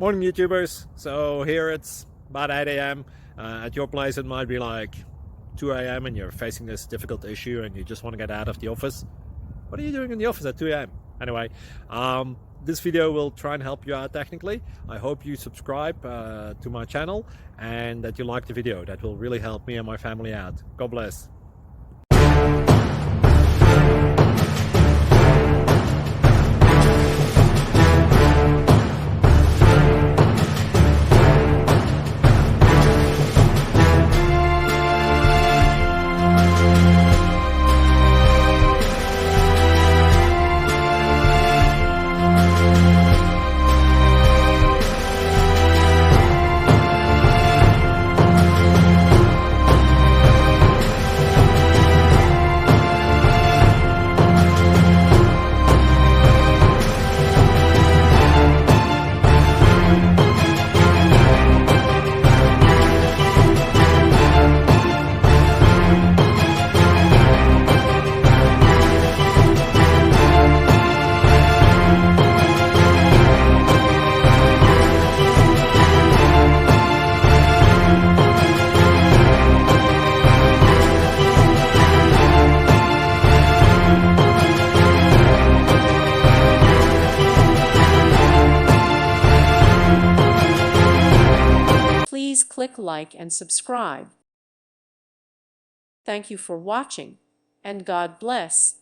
Morning YouTubers. So here it's about 8 a.m. At your place it might be like 2 a.m. and you're facing this difficult issue and you just want to get out of the office. What are you doing in the office at 2 a.m.? Anyway, this video will try and help you out technically. I hope you subscribe to my channel and that you like the video. That will really help me and my family out. God bless. Please click like and subscribe. Thank you for watching, and God bless.